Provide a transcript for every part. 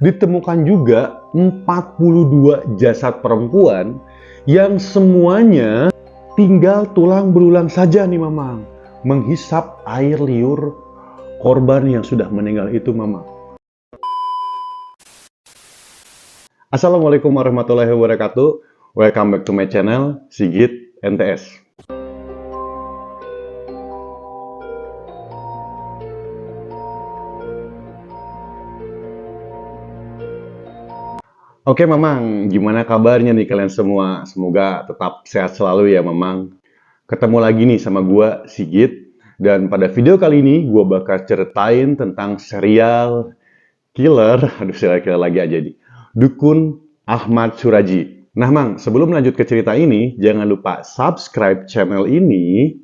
Ditemukan juga 42 jasad perempuan yang semuanya tinggal tulang belulang saja nih Mamang, menghisap air liur korban yang sudah meninggal itu Mamang. Assalamualaikum warahmatullahi wabarakatuh. Welcome back to my channel, Sigit NTS. Oke Mamang, gimana kabarnya nih kalian semua? Semoga tetap sehat selalu ya Mamang. Ketemu lagi nih sama gua Sigit. Dan pada video kali ini gua bakal ceritain tentang serial killer, aduh serial killer lagi aja nih, Dukun Ahmad Suraji. Nah Mang, sebelum lanjut ke cerita ini, jangan lupa subscribe channel ini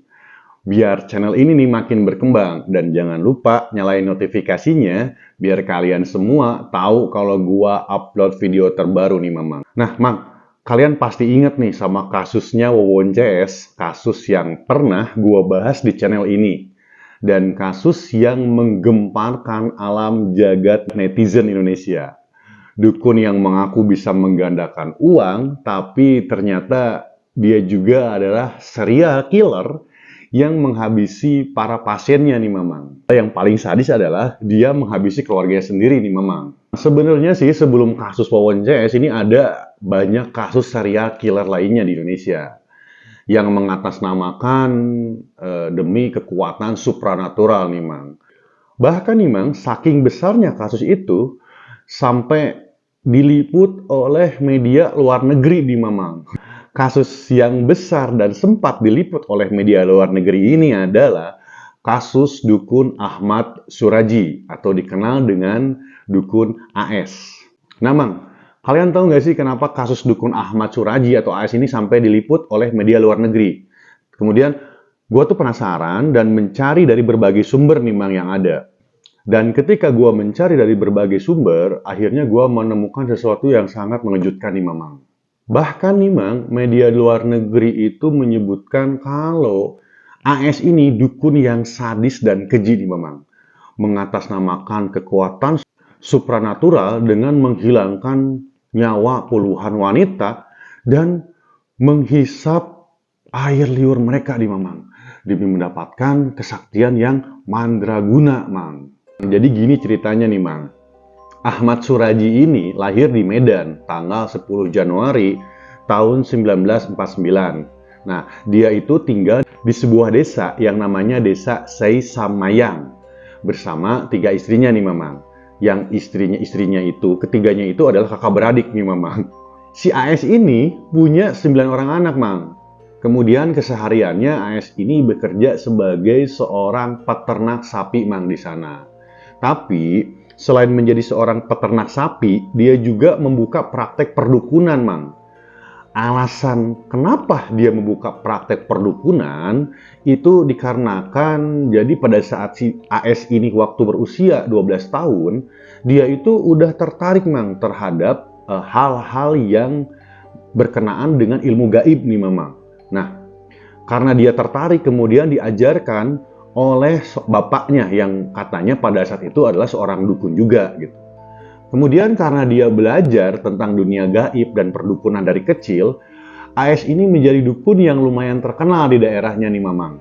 biar channel ini nih makin berkembang, dan jangan lupa nyalain notifikasinya biar kalian semua tahu kalau gua upload video terbaru nih Mamang. Nah Mang, kalian pasti inget nih sama kasusnya Wawon CS, kasus yang pernah gua bahas di channel ini, dan kasus yang menggemparkan alam jagat netizen Indonesia. Dukun yang mengaku bisa menggandakan uang, tapi ternyata dia juga adalah serial killer yang menghabisi para pasiennya nih Mamang. Yang paling sadis adalah dia menghabisi keluarganya sendiri nih Mamang. Sebenarnya sih sebelum kasus Wawon CS ini ada banyak kasus serial killer lainnya di Indonesia yang mengatasnamakan demi kekuatan supranatural nih Mang. Bahkan nih Mang, saking besarnya kasus itu sampai diliput oleh media luar negeri di Mamang. Kasus yang besar dan sempat diliput oleh media luar negeri ini adalah kasus Dukun Ahmad Suraji atau dikenal dengan Dukun AS. Nah Mang, kalian tahu nggak sih kenapa kasus Dukun Ahmad Suraji atau AS ini sampai diliput oleh media luar negeri? Kemudian gue tuh penasaran dan mencari dari berbagai sumber nih Mang yang ada. Dan ketika gue mencari dari berbagai sumber, akhirnya gue menemukan sesuatu yang sangat mengejutkan nih Mamang. Bahkan nih Mang, media luar negeri itu menyebutkan kalau AS ini dukun yang sadis dan keji nih Mamang. Mengatasnamakan kekuatan supranatural dengan menghilangkan nyawa puluhan wanita dan menghisap air liur mereka di Mamang. Demi mendapatkan kesaktian yang mandraguna Mang. Jadi gini ceritanya nih Mang. Ahmad Suraji ini lahir di Medan tanggal 10 Januari tahun 1949. Nah, dia itu tinggal di sebuah desa yang namanya Desa Seisamayang bersama 3 istrinya nih Mamang. Yang istrinya itu, ketiganya itu adalah kakak beradik nih Mamang. Si AS ini punya 9 orang anak Mang. Kemudian kesehariannya AS ini bekerja sebagai seorang peternak sapi Mang di sana. Tapi selain menjadi seorang peternak sapi, dia juga membuka praktek perdukunan, Mang. Alasan kenapa dia membuka praktek perdukunan itu dikarenakan jadi pada saat si AS ini waktu berusia 12 tahun, dia itu udah tertarik, Mang, terhadap hal-hal yang berkenaan dengan ilmu gaib nih, Mamang. Nah, karena dia tertarik kemudian diajarkan oleh bapaknya yang katanya pada saat itu adalah seorang dukun juga gitu. Kemudian karena dia belajar tentang dunia gaib dan perdukunan dari kecil, AS ini menjadi dukun yang lumayan terkenal di daerahnya nih Mamang.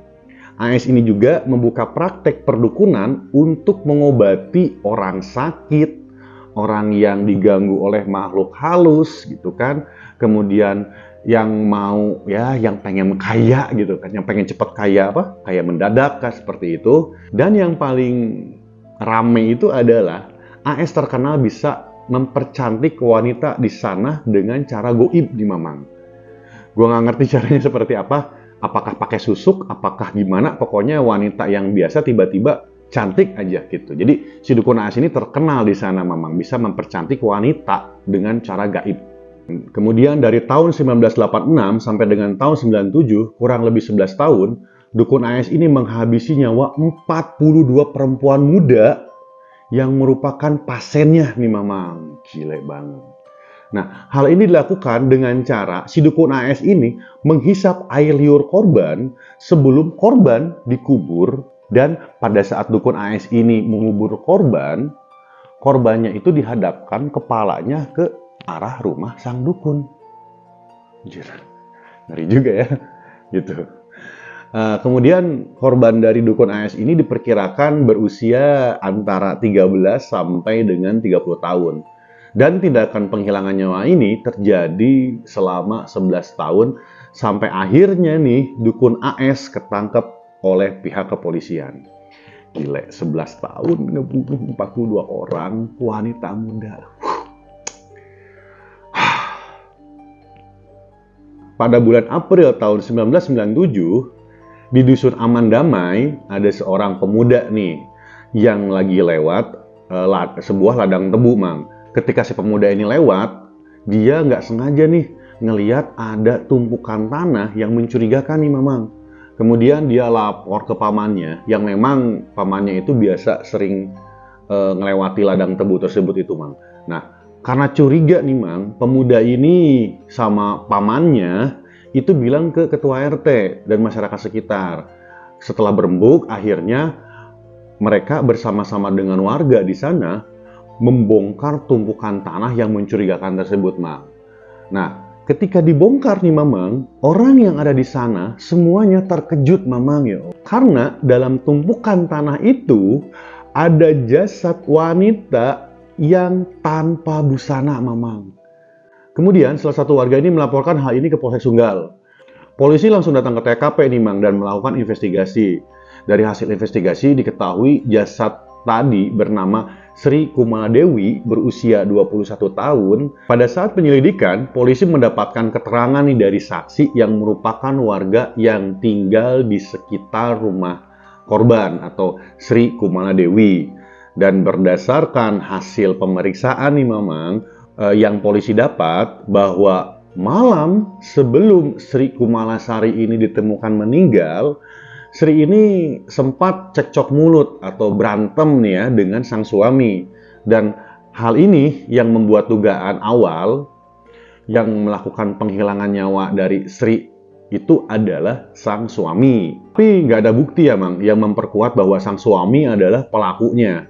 AS ini juga membuka praktek perdukunan untuk mengobati orang sakit, orang yang diganggu oleh makhluk halus gitu kan. Kemudian yang mau ya, yang pengen kaya gitu kan, yang pengen cepet kaya apa? Kayak mendadak kan seperti itu. Dan yang paling rame itu adalah AS terkenal bisa mempercantik wanita di sana dengan cara goib di Mamang. Gue nggak ngerti caranya seperti apa. Apakah pakai susuk? Apakah gimana? Pokoknya wanita yang biasa tiba-tiba cantik aja gitu. Jadi si Dukun AS ini terkenal di sana Mamang, bisa mempercantik wanita dengan cara gaib. Kemudian dari tahun 1986 sampai dengan tahun 97, kurang lebih 11 tahun, Dukun AS ini menghabisi nyawa 42 perempuan muda yang merupakan pasiennya nih Mamang. Gile banget. Nah, hal ini dilakukan dengan cara si Dukun AS ini menghisap air liur korban sebelum korban dikubur, dan pada saat Dukun AS ini mengubur korban, korbannya itu dihadapkan kepalanya ke arah rumah sang dukun. Anjir, ngeri juga ya, gitu. Kemudian korban dari dukun AS ini diperkirakan berusia antara 13 sampai dengan 30 tahun. Dan tindakan penghilangan nyawa ini terjadi selama 11 tahun sampai akhirnya nih dukun AS ketangkep oleh pihak kepolisian. Gile, 11 tahun ngebunuh 42 orang wanita muda. Pada bulan April tahun 1997, di Dusun Aman Damai, ada seorang pemuda nih yang lagi lewat sebuah ladang tebu, Mang. Ketika si pemuda ini lewat, dia nggak sengaja nih ngelihat ada tumpukan tanah yang mencurigakan nih, Mamang. Kemudian dia lapor ke pamannya, yang memang pamannya itu biasa sering ngelewati ladang tebu tersebut itu, Mang. Nah, karena curiga nih, Mang, pemuda ini sama pamannya itu bilang ke ketua RT dan masyarakat sekitar. Setelah berembuk, akhirnya mereka bersama-sama dengan warga di sana membongkar tumpukan tanah yang mencurigakan tersebut, Mang. Nah, ketika dibongkar nih, Mamang, orang yang ada di sana semuanya terkejut, Mamang, ya. Karena dalam tumpukan tanah itu ada jasad wanita yang tanpa busana, Mamang. Kemudian salah satu warga ini melaporkan hal ini ke Polsek Sunggal. Polisi langsung datang ke TKP nih, Mang, dan melakukan investigasi. Dari hasil investigasi diketahui jasad tadi bernama Sri Kumala Dewi berusia 21 tahun. Pada saat penyelidikan, polisi mendapatkan keterangan nih dari saksi yang merupakan warga yang tinggal di sekitar rumah korban atau Sri Kumala Dewi. Dan berdasarkan hasil pemeriksaan nih, Mamang, yang polisi dapat bahwa malam sebelum Sri Kumalasari ini ditemukan meninggal, Sri ini sempat cekcok mulut atau berantem nih ya dengan sang suami. Dan hal ini yang membuat dugaan awal yang melakukan penghilangan nyawa dari Sri itu adalah sang suami. Tapi nggak ada bukti ya, Mang, yang memperkuat bahwa sang suami adalah pelakunya.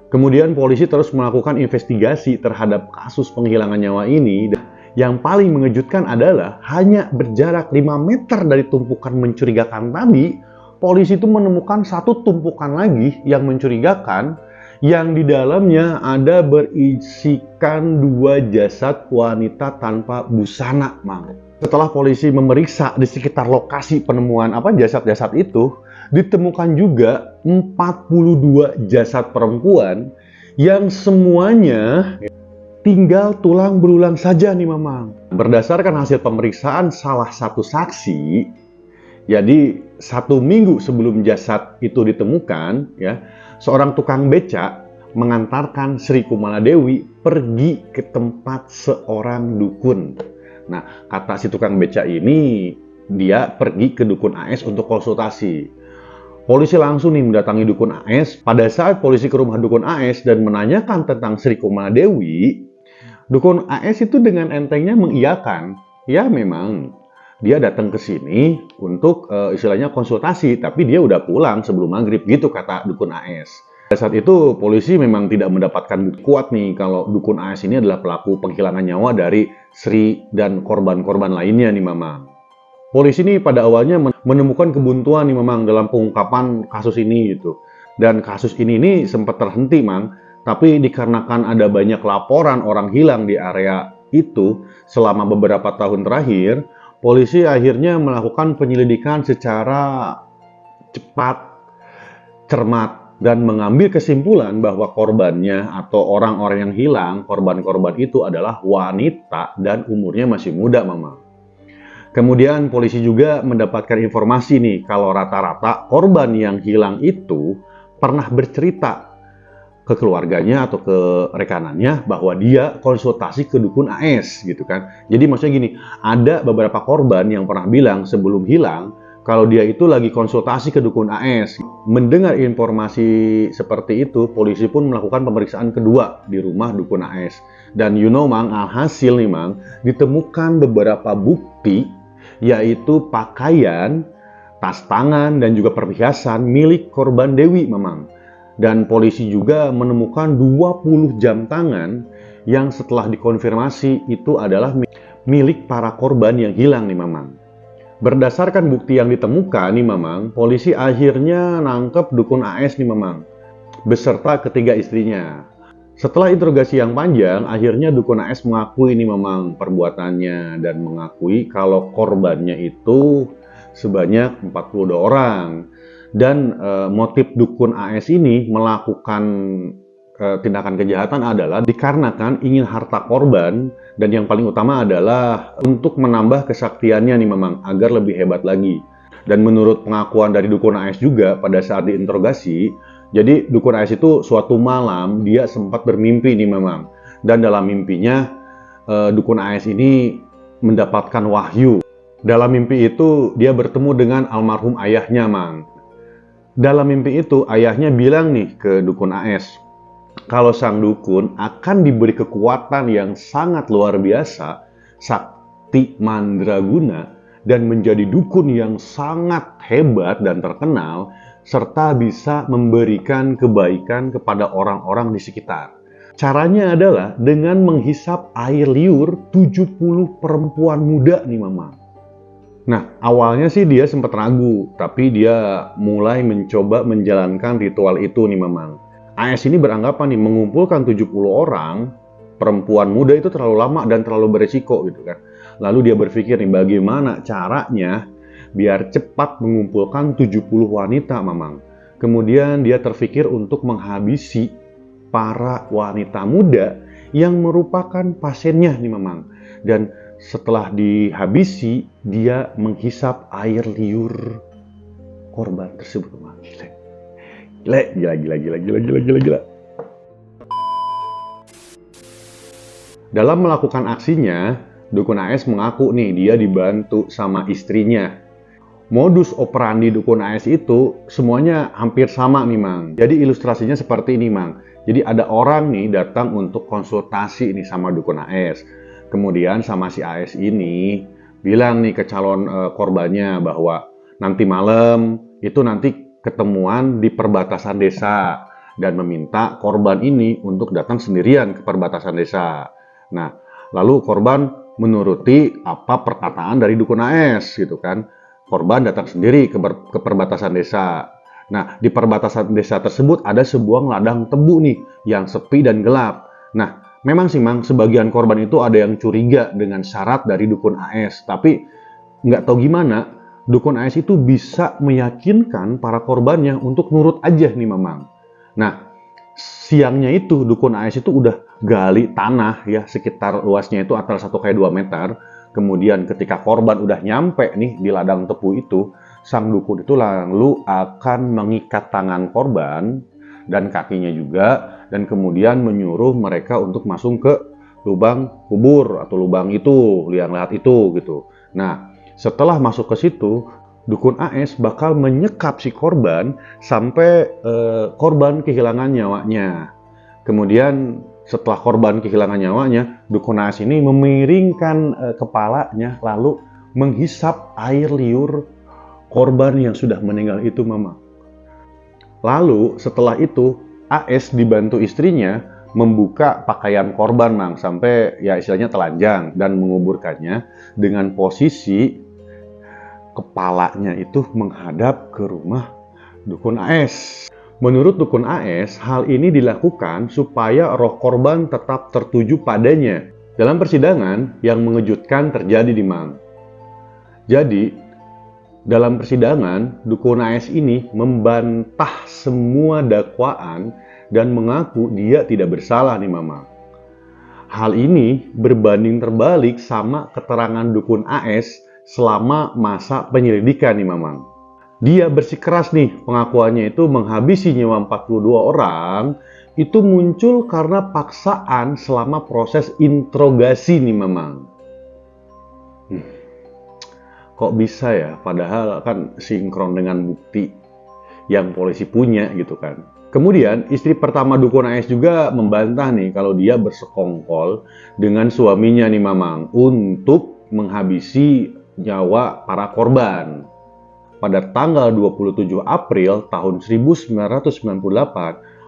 Kemudian polisi terus melakukan investigasi terhadap kasus penghilangan nyawa ini. Yang paling mengejutkan adalah hanya berjarak 5 meter dari tumpukan mencurigakan tadi, polisi itu menemukan satu tumpukan lagi yang mencurigakan, yang di dalamnya ada berisikan 2 jasad wanita tanpa busana, Mang. Setelah polisi memeriksa di sekitar lokasi penemuan jasad-jasad itu, ditemukan juga 42 jasad perempuan yang semuanya tinggal tulang belulang saja nih, Mamang. Berdasarkan hasil pemeriksaan salah satu saksi, jadi 1 minggu sebelum jasad itu ditemukan, ya, seorang tukang becak mengantarkan Sri Kumala Dewi pergi ke tempat seorang dukun. Nah, kata si tukang becak ini, dia pergi ke dukun AS untuk konsultasi. Polisi langsung nih mendatangi dukun AS. Pada saat polisi ke rumah dukun AS dan menanyakan tentang Sri Kumala Dewi, dukun AS itu dengan entengnya mengiyakan. Ya memang, dia datang ke sini untuk istilahnya konsultasi, tapi dia udah pulang sebelum maghrib, gitu kata dukun AS. Pada saat itu, polisi memang tidak mendapatkan bukti kuat nih kalau dukun AS ini adalah pelaku penghilangan nyawa dari Sri dan korban-korban lainnya nih, Mamang. Polisi ini pada awalnya menemukan kebuntuan nih, Mamang, dalam pengungkapan kasus ini gitu. Dan kasus ini sempat terhenti, Mang. Tapi dikarenakan ada banyak laporan orang hilang di area itu selama beberapa tahun terakhir, polisi akhirnya melakukan penyelidikan secara cepat, cermat, dan mengambil kesimpulan bahwa korbannya atau orang-orang yang hilang, korban-korban itu adalah wanita dan umurnya masih muda, Mamang. Kemudian polisi juga mendapatkan informasi nih kalau rata-rata korban yang hilang itu pernah bercerita ke keluarganya atau ke rekanannya bahwa dia konsultasi ke dukun AS gitu kan. Jadi maksudnya gini, ada beberapa korban yang pernah bilang sebelum hilang kalau dia itu lagi konsultasi ke dukun AS. Mendengar informasi seperti itu, polisi pun melakukan pemeriksaan kedua di rumah dukun AS. Dan Mang, alhasil nih, Mang, ditemukan beberapa bukti, yaitu pakaian, tas tangan, dan juga perhiasan milik korban Dewi, Mamang. Dan polisi juga menemukan 20 jam tangan yang setelah dikonfirmasi itu adalah milik para korban yang hilang nih Mamang. Berdasarkan bukti yang ditemukan nih Mamang, polisi akhirnya nangkep dukun AS nih Mamang, beserta ketiga istrinya. Setelah interogasi yang panjang, akhirnya dukun AS mengakui nih Mamang perbuatannya dan mengakui kalau korbannya itu sebanyak 42 orang. Dan motif dukun AS ini melakukan tindakan kejahatan adalah dikarenakan ingin harta korban, dan yang paling utama adalah untuk menambah kesaktiannya nih Mamang agar lebih hebat lagi. Dan menurut pengakuan dari dukun AS juga pada saat diinterogasi, jadi dukun AS itu suatu malam dia sempat bermimpi nih Mamang, dan dalam mimpinya dukun AS ini mendapatkan wahyu. Dalam mimpi itu dia bertemu dengan almarhum ayahnya Mang. Dalam mimpi itu ayahnya bilang nih ke dukun AS, kalau sang dukun akan diberi kekuatan yang sangat luar biasa, sakti mandraguna, dan menjadi dukun yang sangat hebat dan terkenal, serta bisa memberikan kebaikan kepada orang-orang di sekitar. Caranya adalah dengan menghisap air liur 70 perempuan muda nih Mama. Nah, awalnya sih dia sempat ragu, tapi dia mulai mencoba menjalankan ritual itu nih Mamang. AS ini beranggapan nih, mengumpulkan 70 orang perempuan muda itu terlalu lama dan terlalu beresiko gitu kan. Lalu dia berpikir nih, bagaimana caranya biar cepat mengumpulkan 70 wanita Mamang. Kemudian dia terpikir untuk menghabisi para wanita muda yang merupakan pasiennya nih Mamang. Dan setelah dihabisi, dia menghisap air liur korban tersebut. Gila. Dalam melakukan aksinya, dukun AS mengaku nih dia dibantu sama istrinya. Modus operandi dukun AS itu semuanya hampir sama nih Mang. Jadi ilustrasinya seperti ini Mang. Jadi ada orang nih datang untuk konsultasi nih sama dukun AS. Kemudian sama si AS ini bilang nih ke calon korbannya bahwa nanti malam itu nanti ketemuan di perbatasan desa dan meminta korban ini untuk datang sendirian ke perbatasan desa. Nah, lalu korban menuruti apa perkataan dari dukun AS gitu kan. Korban datang sendiri ke perbatasan desa. Nah, di perbatasan desa tersebut ada sebuah ladang tebu nih yang sepi dan gelap. Nah, memang sih Mang, sebagian korban itu ada yang curiga dengan syarat dari dukun AS. Tapi nggak tahu gimana, dukun AS itu bisa meyakinkan para korbannya untuk nurut aja nih Mamang. Nah, siangnya itu dukun AS itu udah gali tanah ya, sekitar luasnya itu antara 1x2 meter. Kemudian ketika korban udah nyampe nih di ladang tebu itu, sang dukun itu lalu akan mengikat tangan korban dan kakinya juga, dan kemudian menyuruh mereka untuk masuk ke lubang kubur atau lubang itu, liang lahat itu gitu. Nah, setelah masuk ke situ, dukun AS bakal menyekap si korban sampai korban kehilangan nyawanya. Kemudian setelah korban kehilangan nyawanya, dukun AS ini memiringkan kepalanya lalu menghisap air liur korban yang sudah meninggal itu Mama. Lalu setelah itu AS dibantu istrinya membuka pakaian korban Mang sampai ya istilahnya telanjang dan menguburkannya dengan posisi kepalanya itu menghadap ke rumah dukun AS. Menurut dukun AS, hal ini dilakukan supaya roh korban tetap tertuju padanya. Dalam persidangan yang mengejutkan terjadi di Mang. Jadi dalam persidangan, dukun AS ini membantah semua dakwaan dan mengaku dia tidak bersalah nih Mama. Hal ini berbanding terbalik sama keterangan dukun AS selama masa penyelidikan nih Mamang. Dia bersikeras nih pengakuannya itu menghabisi nyawa 42 orang itu muncul karena paksaan selama proses interogasi nih Mamang. Kok bisa ya, padahal kan sinkron dengan bukti yang polisi punya gitu kan. Kemudian istri pertama dukun AS juga membantah nih kalau dia bersekongkol dengan suaminya nih Mamang untuk menghabisi nyawa para korban. pada tanggal 27 April tahun 1998,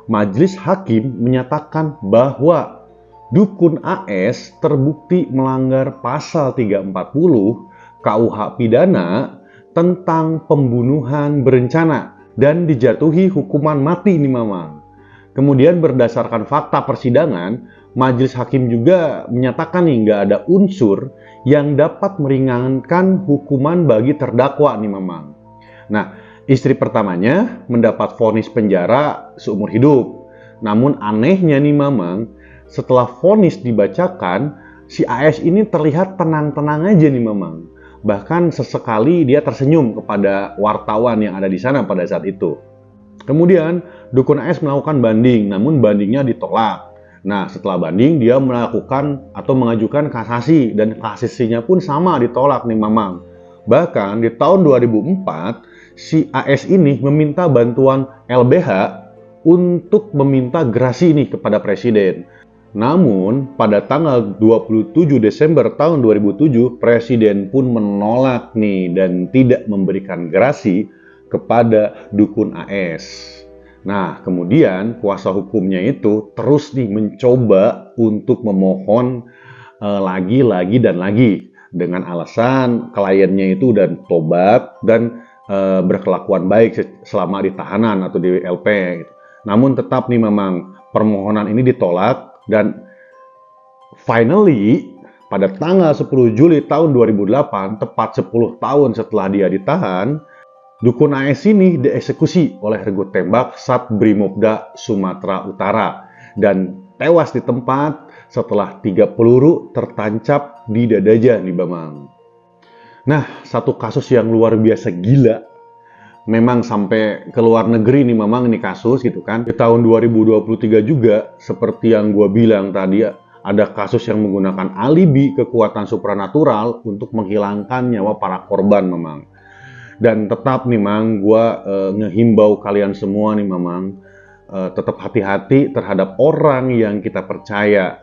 Majelis Hakim menyatakan bahwa Dukun AS terbukti melanggar pasal 340 KUH Pidana tentang pembunuhan berencana dan dijatuhi hukuman mati nih Mamang. Kemudian berdasarkan fakta persidangan, Majelis Hakim juga menyatakan nih nggak ada unsur yang dapat meringankan hukuman bagi terdakwa nih Mamang. Nah, istri pertamanya mendapat vonis penjara seumur hidup. Namun anehnya nih Mamang, setelah vonis dibacakan, si AS ini terlihat tenang-tenang aja nih Mamang. Bahkan sesekali dia tersenyum kepada wartawan yang ada di sana pada saat itu. Kemudian, Dukun AS melakukan banding, namun bandingnya ditolak. Nah, setelah banding, dia melakukan atau mengajukan kasasi, dan kasasinya pun sama ditolak nih Mamang. Bahkan di tahun 2004, si AS ini meminta bantuan LBH untuk meminta gerasi nih kepada Presiden. Namun, pada tanggal 27 Desember tahun 2007, Presiden pun menolak nih dan tidak memberikan gerasi kepada Dukun AS. Nah, kemudian kuasa hukumnya itu terus nih mencoba untuk memohon lagi dan lagi dengan alasan kliennya itu udah tobat dan berkelakuan baik selama di tahanan atau di LP. Gitu. Namun tetap nih memang permohonan ini ditolak dan finally pada tanggal 10 Juli tahun 2008, tepat 10 tahun setelah dia ditahan, Dukun AS ini dieksekusi oleh regu tembak Sat Brimopda Sumatera Utara dan tewas di tempat setelah 3 peluru tertancap di dadanya nih Bamang. Nah, satu kasus yang luar biasa gila. Memang sampai ke luar negeri nih Mamang ini kasus gitu kan. Di tahun 2023 juga seperti yang gue bilang tadi, ada kasus yang menggunakan alibi kekuatan supranatural untuk menghilangkan nyawa para korban Mamang. Dan tetap nih Mang, gue ngehimbau kalian semua nih Mamang, tetap hati-hati terhadap orang yang kita percaya.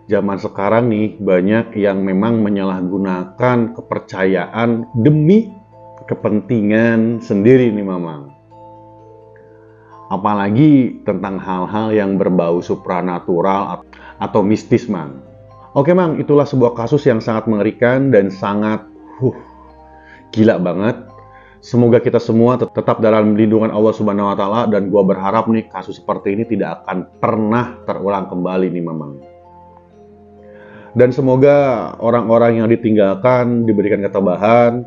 Zaman sekarang nih banyak yang memang menyalahgunakan kepercayaan demi kepentingan sendiri nih Mamang. Apalagi tentang hal-hal yang berbau supranatural atau mistis Mang. Oke Mang, itulah sebuah kasus yang sangat mengerikan dan sangat gila banget. Semoga kita semua tetap dalam lindungan Allah Subhanahu wa Ta'ala, dan gua berharap nih kasus seperti ini tidak akan pernah terulang kembali nih Mamang. Dan semoga orang-orang yang ditinggalkan diberikan ketabahan,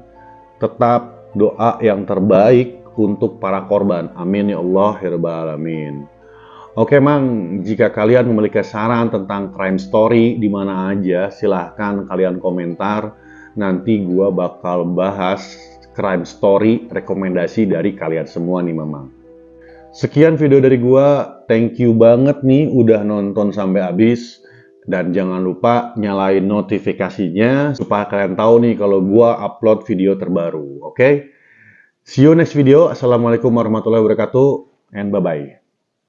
tetap doa yang terbaik untuk para korban. Amin ya Allah ya Rabbal Alamin. Oke Mang, jika kalian memiliki saran tentang crime story di mana aja, silahkan kalian komentar. Nanti gua bakal bahas crime story rekomendasi dari kalian semua nih Mamang. Sekian video dari gua, thank you banget nih udah nonton sampai habis. Dan jangan lupa nyalain notifikasinya supaya kalian tahu nih kalau gua upload video terbaru, oke? See you next video. Assalamualaikum warahmatullahi wabarakatuh and bye-bye.